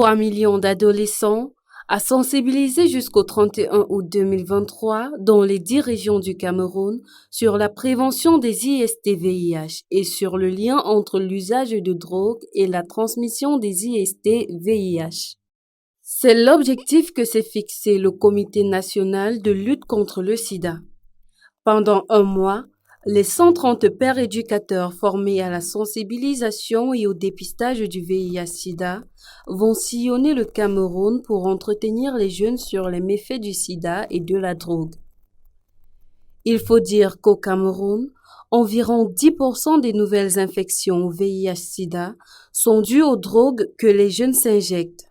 3 millions d'adolescents à sensibiliser jusqu'au 31 août 2023 dans les 10 régions du Cameroun sur la prévention des IST-VIH et sur le lien entre l'usage de drogue et la transmission des IST-VIH. C'est l'objectif que s'est fixé le Comité national de lutte contre le sida. Pendant un mois, les 130 pères éducateurs formés à la sensibilisation et au dépistage du VIH-Sida vont sillonner le Cameroun pour entretenir les jeunes sur les méfaits du sida et de la drogue. Il faut dire qu'au Cameroun, environ 10% des nouvelles infections au VIH-Sida sont dues aux drogues que les jeunes s'injectent,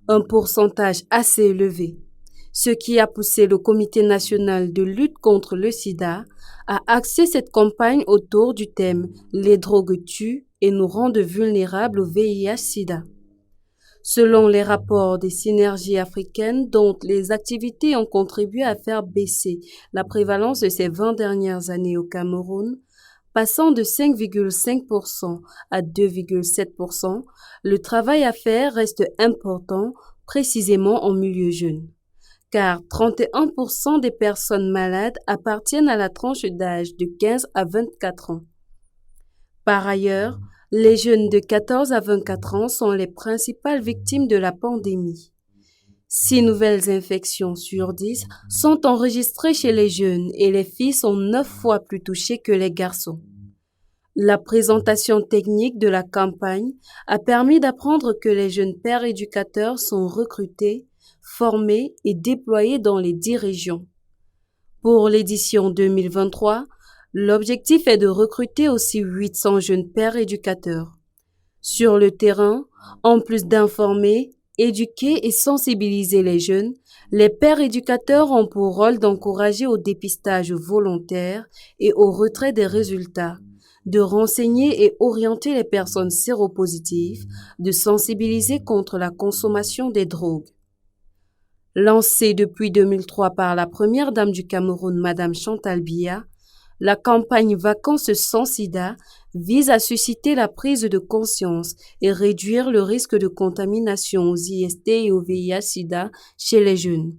un pourcentage assez élevé, ce qui a poussé le Comité national de lutte contre le sida à axer cette campagne autour du thème « Les drogues tuent et nous rendent vulnérables au VIH-Sida ». Selon les rapports des synergies africaines dont les activités ont contribué à faire baisser la prévalence de ces 20 dernières années au Cameroun, passant de 5,5% à 2,7%, le travail à faire reste important, précisément en milieu jeune, car 31% des personnes malades appartiennent à la tranche d'âge de 15 à 24 ans. Par ailleurs, les jeunes de 14 à 24 ans sont les principales victimes de la pandémie. 6 nouvelles infections sur 10 sont enregistrées chez les jeunes et les filles sont 9 fois plus touchées que les garçons. La présentation technique de la campagne a permis d'apprendre que les jeunes pères éducateurs sont recrutés, formés et déployés dans les 10 régions. Pour l'édition 2023, l'objectif est de recruter aussi 800 jeunes pères éducateurs. Sur le terrain, en plus d'informer, éduquer et sensibiliser les jeunes, les pères éducateurs ont pour rôle d'encourager au dépistage volontaire et au retrait des résultats, de renseigner et orienter les personnes séropositives, de sensibiliser contre la consommation des drogues. Lancée depuis 2003 par la première dame du Cameroun, Madame Chantal Biya, la campagne Vacances sans sida vise à susciter la prise de conscience et réduire le risque de contamination aux IST et au VIH-Sida chez les jeunes.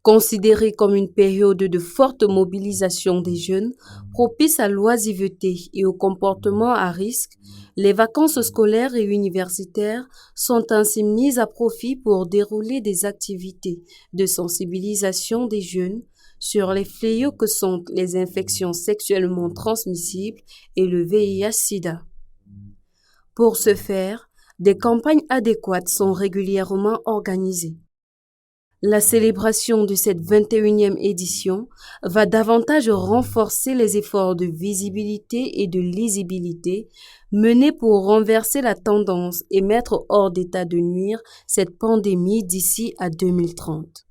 Considérée comme une période de forte mobilisation des jeunes, propice à l'oisiveté et au comportement à risque, les vacances scolaires et universitaires sont ainsi mises à profit pour dérouler des activités de sensibilisation des jeunes sur les fléaux que sont les infections sexuellement transmissibles et le VIH-Sida. Pour ce faire, des campagnes adéquates sont régulièrement organisées. La célébration de cette 21e édition va davantage renforcer les efforts de visibilité et de lisibilité menés pour renverser la tendance et mettre hors d'état de nuire cette pandémie d'ici à 2030.